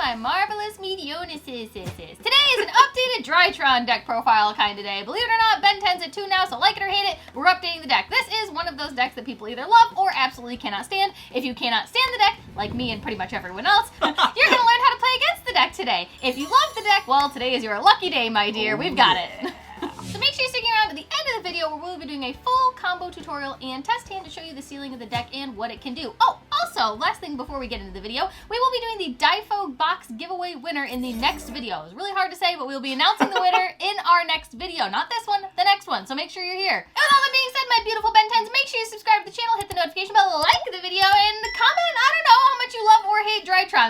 my marvelous Medionuses. Today is an updated Drytron deck profile kind of day. Believe it or not, Ben 10's at 2 now, so like it or hate it, we're updating the deck. This is one of those decks that people either love or absolutely cannot stand. If you cannot stand the deck, like me and pretty much everyone else, you're going to learn how to play against the deck today. If you love the deck, well, today is your lucky day, my dear. We've got it. So make sure you're sticking around to the end of the video where we'll be doing a full combo tutorial and test hand to show you the ceiling of the deck and what it can do. Oh, also, last thing before we get into the video, we will be doing the Difo box giveaway winner in the next video. It's really hard to say, but we'll be announcing the winner in our next video. Not this one, the next one, so make sure you're here. And with all that being said, my beautiful Ben 10s, make sure you subscribe to the channel, hit the notification bell, like the video, and comment, I don't know, how much you love or hate Drytron.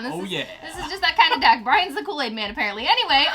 This is just that kind of deck. Brian's the Kool-Aid man, apparently. Anyway,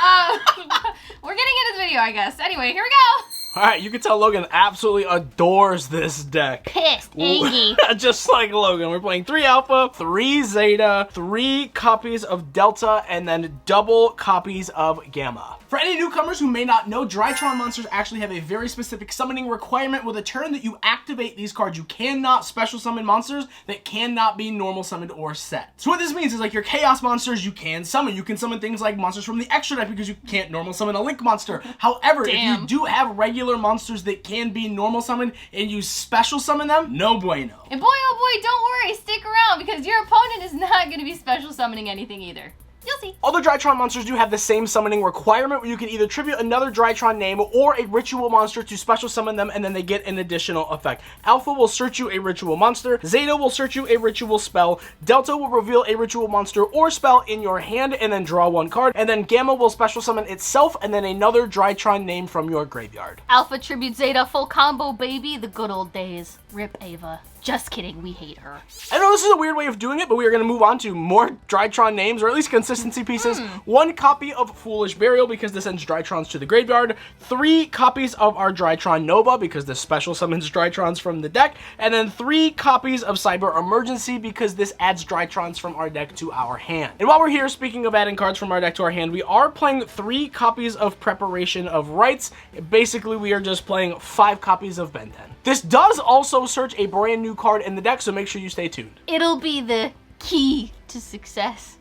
we're getting into the video, I guess. Anyway, here we go. Alright, you can tell Logan absolutely adores this deck. Pissed, angry. Just like Logan. We're playing 3 Alpha, 3 Zeta, 3 copies of Delta, and then double copies of Gamma. For any newcomers who may not know, Drytron monsters actually have a very specific summoning requirement. With a turn that you activate these cards, you cannot special summon monsters that cannot be normal summoned or set. So what this means is, like, your Chaos monsters you can summon. You can summon things like monsters from the extra deck because you can't normal summon a Link monster. However, if you do have regular monsters that can be normal summoned and you special summon them, no bueno. And boy, oh boy, don't worry, stick around because your opponent is not going to be special summoning anything either. You'll see. All the Drytron monsters do have the same summoning requirement where you can either tribute another Drytron name or a ritual monster to special summon them, and then they get an additional effect. Alpha will search you a ritual monster, Zeta will search you a ritual spell, Delta will reveal a ritual monster or spell in your hand and then draw 1 card, and then Gamma will special summon itself and then another Drytron name from your graveyard. Alpha tribute Zeta, full combo, baby, the good old days. Rip Ava. Just kidding, we hate her. I know this is a weird way of doing it, but we are going to move on to more Drytron names, or at least consistency pieces. 1 copy of Foolish Burial, because this sends Drytrons to the graveyard. 3 copies of our Drytron Nova, because this special summons Drytrons from the deck. And then 3 copies of Cyber Emergency, because this adds Drytrons from our deck to our hand. And while we're here, speaking of adding cards from our deck to our hand, we are playing 3 copies of Preparation of Rites. Basically, we are just playing 5 copies of Ben 10. This does also search a brand new card in the deck, so make sure you stay tuned. It'll be the key to success.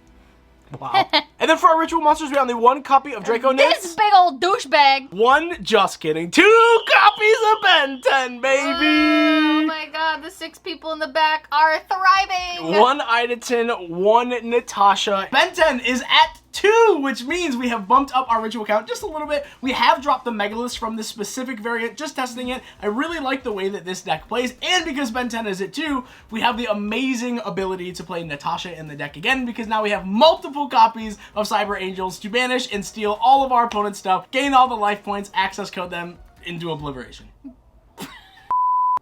Wow. And then for our ritual monsters, we have only 1 copy of Draco Nits. This big old douchebag. 1, just kidding. 2 copies of Ben 10, baby. Oh my god, the 6 people in the back are thriving. 1 Idaten, 1 Natasha. Ben 10 is at 2, which means we have bumped up our ritual count just a little bit. We have dropped the Megaliths from this specific variant, just testing it. I really like the way that this deck plays, and because Ben 10 is at 2, we have the amazing ability to play Natasha in the deck again, because now we have multiple copies of Cyber Angels to banish and steal all of our opponent's stuff, gain all the life points, access code them into Obliteration.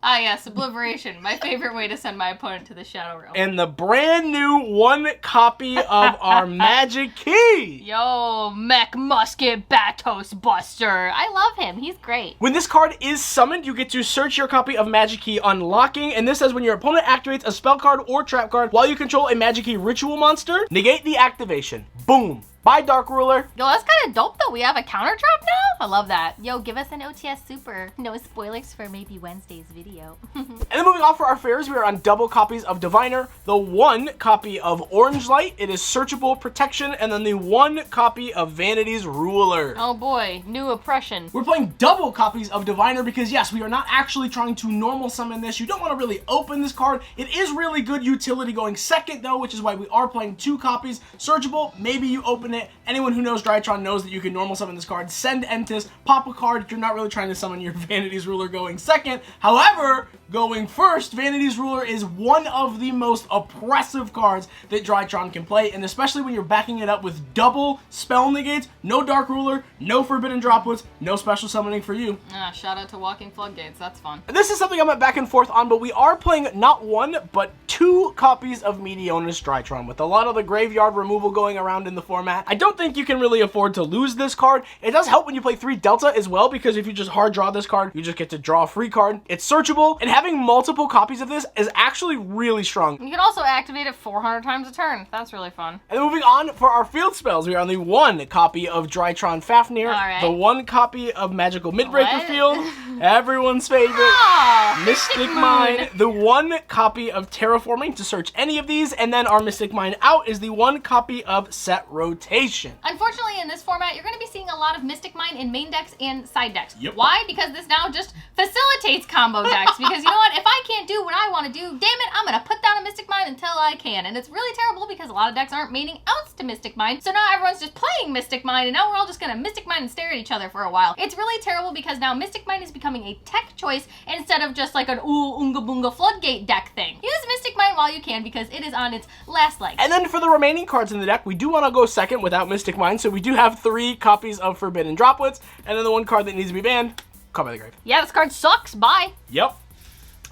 Ah yes, Obliteration, my favorite way to send my opponent to the Shadow Realm. And the brand new 1 copy of our Magic Key. Yo, Mech Musket Batos Buster. I love him, he's great. When this card is summoned, you get to search your copy of Magic Key unlocking, and this says when your opponent activates a spell card or trap card while you control a Magic Key ritual monster, negate the activation. Boom. Bye, Dark Ruler. Yo, that's kind of dope, though. We have a counter trap now? I love that. Yo, give us an OTS Super. No spoilers for maybe Wednesday's video. And then moving on for our fairies, we are on double copies of Diviner, the 1 copy of Orange Light, it is searchable protection, and then the 1 copy of Vanity's Ruler. Oh boy, new oppression. We're playing double copies of Diviner because, yes, we are not actually trying to normal summon this. You don't want to really open this card. It is really good utility going second, though, which is why we are playing 2 copies. Searchable, maybe you open it. Anyone who knows Drytron knows that you can normal summon this card, send Entis, pop a card if you're not really trying to summon your Vanity's Ruler going second. However, going first, Vanity's Ruler is one of the most oppressive cards that Drytron can play, and especially when you're backing it up with double spell negates, no Dark Ruler, no Forbidden Droplets, no special summoning for you. Shout out to Walking Floodgates, that's fun. This is something I went back and forth on, but we are playing not 1, but 2 copies of Medionu's Drytron, with a lot of the graveyard removal going around in the format. that. I don't think you can really afford to lose this card. It does help when you play 3 Delta as well, because if you just hard draw this card, you just get to draw a free card. It's searchable, and having multiple copies of this is actually really strong. You can also activate it 400 times a turn. That's really fun. And then moving on for our field spells, we are on the 1 copy of Drytron Fafnir, right. the 1 copy of Magical Midbreaker What? Field, everyone's favorite, Oh, Mystic Mine, the 1 copy of Terraforming to search any of these, and then our Mystic Mine out is the 1 copy of Set Rotation. Unfortunately, in this format, you're going to be seeing a lot of Mystic Mine in main decks and side decks. Yep. Why? Because this now just facilitates combo decks. Because you know what? If I can't do what I want to do, damn it, I'm going to put down a Mystic Mine until I can. And it's really terrible because a lot of decks aren't maining outs to Mystic Mine. So now everyone's just playing Mystic Mine, and now we're all just going to Mystic Mine and stare at each other for a while. It's really terrible because now Mystic Mine is becoming a tech choice instead of just like an ooh, unga boonga floodgate deck thing. Use Mystic Mine while you can because it is on its last leg. And then for the remaining cards in the deck, we do want to go second without Mystic Mine, so we do have 3 copies of Forbidden Droplets, and then the 1 card that needs to be banned, Caught by the Grave. Yeah, this card sucks. Bye. Yep.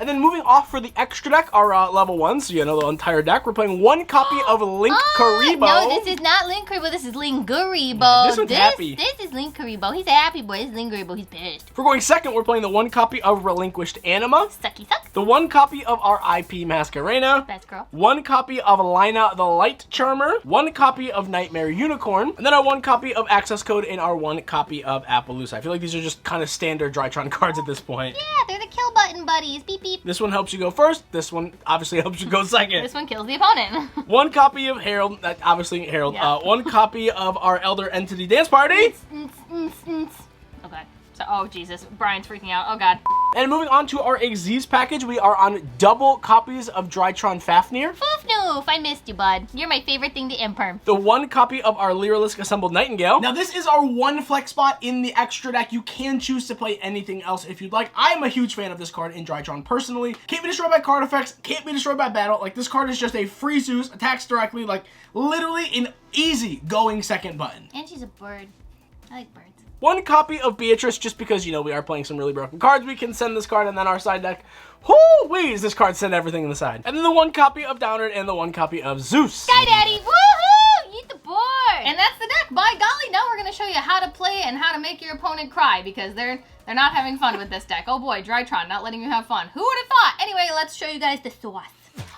And then moving off for the extra deck, our level 1, so you know the entire deck, we're playing 1 copy of Link Karibo. No, this is not Link Karibo, this is Linguribo. Yeah, this one's happy. This is Link Karibo. He's a happy boy. This is Linguribo. He's pissed. If we're going second, we're playing the 1 copy of Relinquished Anima, Sucky suck. the 1 copy of our IP Masquerena, Best girl. 1 copy of Lina the Light Charmer, 1 copy of Nightmare Unicorn, and then our 1 copy of Access Code and our 1 copy of Appaloosa. I feel like these are just kind of standard Drytron cards at this point. Yeah, they're the kill button buddies. Beep beep. This one helps you go first. This one obviously helps you go second. This one kills the opponent. 1 copy of Herald, obviously Herald. Yeah. 1 copy of our Elder Entity Dance Party. Oh god. So, oh Jesus, Brian's freaking out. Oh god. And moving on to our Xyz package, we are on double copies of Drytron Fafnir. Foofnoof, I missed you, bud. You're my favorite thing to imperm. The 1 copy of our Lyralisk Assembled Nightingale. Now this is our 1 flex spot in the extra deck. You can choose to play anything else if you'd like. I am a huge fan of this card in Drytron personally. Can't be destroyed by card effects, can't be destroyed by battle. Like, this card is just a free Zeus, attacks directly, like literally an easy going second button. And she's a bird. I like birds. 1 copy of Beatrice, just because, you know, we are playing some really broken cards. We can send this card, and then our side deck, whoo-wee, does this card send everything in the side. And then the 1 copy of Downard and the 1 copy of Zeus. Sky Daddy, woohoo! Eat the board! And that's the deck. By golly, now we're going to show you how to play and how to make your opponent cry, because they're not having fun with this deck. Oh boy, Drytron, not letting you have fun. Who would have thought? Anyway, let's show you guys the sauce.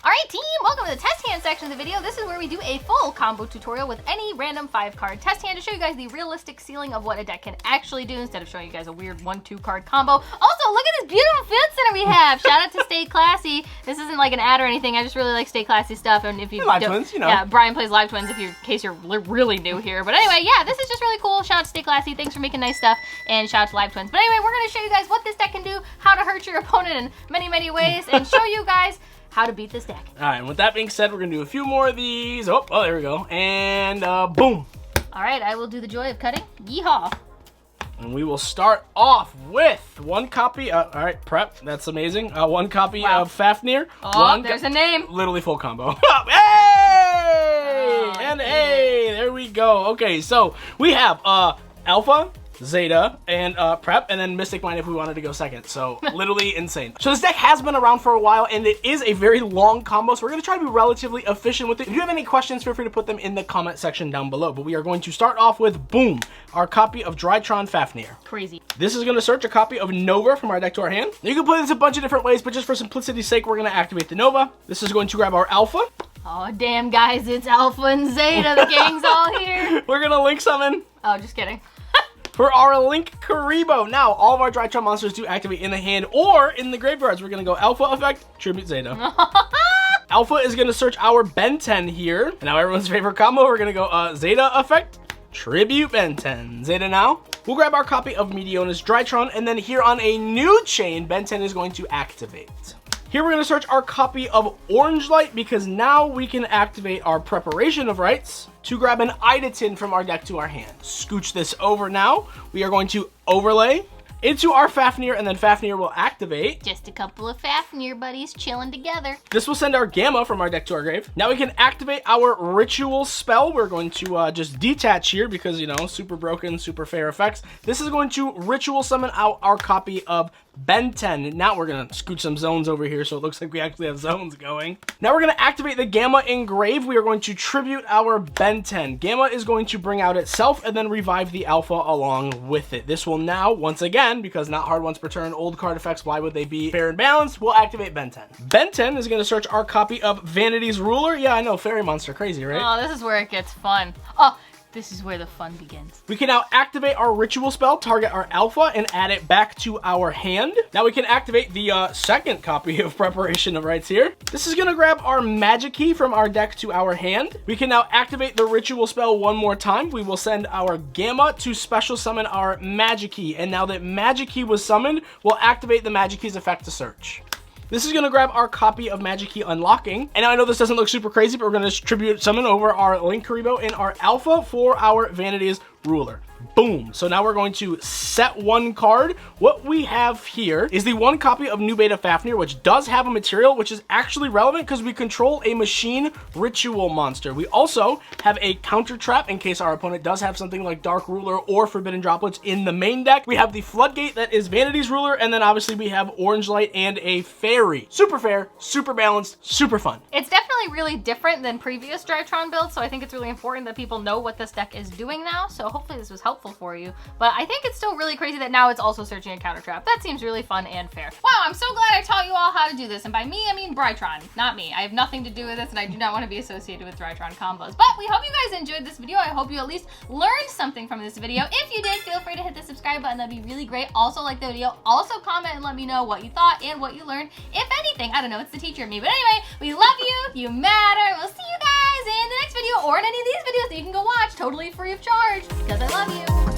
Alright team, welcome to the test hand section of the video. This is where we do a full combo tutorial with any random 5-card test hand to show you guys the realistic ceiling of what a deck can actually do instead of showing you guys a weird 1-2 card combo. Also, look at this beautiful field center we have. Shout out to Stay Classy. This isn't like an ad or anything. I just really like Stay Classy stuff. And if you Live Twins, you know. Yeah, Brian plays Live Twins in case you're really new here. But anyway, yeah, this is just really cool. Shout out to Stay Classy. Thanks for making nice stuff. And shout out to Live Twins. But anyway, we're going to show you guys what this deck can do, how to hurt your opponent in many, many ways, and show you guys how to beat this deck. All right, and with that being said, we're going to do a few more of these. Oh, there we go. And boom. All right, I will do the joy of cutting. Yeehaw. And we will start off with 1 copy. All right, prep. That's amazing. 1 copy of Fafnir. Oh, there's a name. Literally full combo. Hey! And hey, there we go. Okay, so we have Alpha, Zeta, and Prep, and then Mystic Mine if we wanted to go second. So literally insane. So this deck has been around for a while, and it is a very long combo, so we're going to try to be relatively efficient with it. If you have any questions, feel free to put them in the comment section down below. But we are going to start off with, boom, our copy of Drytron Fafnir. Crazy. This is going to search a copy of Nova from our deck to our hand. You can play this a bunch of different ways, but just for simplicity's sake, we're going to activate the Nova. This is going to grab our Alpha. Oh, damn, guys, it's Alpha and Zeta. The gang's all here. We're going to Link Summon. Oh, just kidding. For our Link Karibo. Now, all of our Drytron monsters do activate in the hand or in the graveyards. We're going to go Alpha effect, Tribute Zeta. Alpha is going to search our Ben 10 here. And now everyone's favorite combo, we're going to go Zeta effect, Tribute Ben 10. Zeta now. We'll grab our copy of Mediona's Drytron, and then here on a new chain, Ben 10 is going to activate. Here we're going to search our copy of Orange Light because now we can activate our Preparation of Rites to grab an Idatin from our deck to our hand. Scooch this over now. We are going to overlay into our Fafnir, and then Fafnir will activate. Just a couple of Fafnir buddies chilling together. This will send our Gamma from our deck to our grave. Now we can activate our Ritual spell. We're going to just detach here because, you know, super broken, super fair effects. This is going to Ritual summon out our copy of Ben 10. Now we're gonna scoot some zones over here so it looks like we actually have zones going. Now we're gonna activate the Gamma Engrave. We are going to tribute our Ben 10. Gamma is going to bring out itself and then revive the Alpha along with it. This will now, once again, because not hard once per turn, old card effects, why would they be fair and balanced? We'll activate Ben 10. Ben 10 is gonna search our copy of Vanity's Ruler. Yeah, I know, Fairy Monster, crazy, right? Oh, this is where it gets fun. Oh, this is where the fun begins. We can now activate our ritual spell, target our Alpha, and add it back to our hand. Now we can activate the second copy of Preparation of Rites here. This is gonna grab our magic key from our deck to our hand. We can now activate the ritual spell one more time. We will send our Gamma to special summon our magic key. And now that magic key was summoned, we'll activate the magic key's effect to search. This is going to grab our copy of Magic Key Unlocking. And now I know this doesn't look super crazy, but we're going to tribute summon over our Link Karibo and our Alpha for our Vanity's Ruler. Boom. So now we're going to set one card. What we have here is the one copy of New Beta Fafnir, which does have a material which is actually relevant because we control a machine ritual monster. We also have a counter trap in case our opponent does have something like Dark Ruler or Forbidden Droplets in the main deck. We have the Floodgate that is Vanity's Ruler, and then obviously we have Orange Light and a Fairy. Super fair, super balanced, super fun. It's definitely really different than previous Drytron builds, so I think it's really important that people know what this deck is doing now. So hopefully this was helpful for you, but I think it's still really crazy that now it's also searching a counter trap. That seems really fun and fair. Wow, I'm so glad I taught you all how to do this, and by me, I mean Drytron, not me. I have nothing to do with this, and I do not want to be associated with Drytron combos, but we hope you guys enjoyed this video. I hope you at least learned something from this video. If you did, feel free to hit the subscribe button. That'd be really great. Also like the video, also comment and let me know what you thought and what you learned, if anything. I don't know, it's the teacher in me, but anyway, we love you, you matter. We'll see you guys in the next video or in any of these videos that you can go watch totally free of charge because I love you.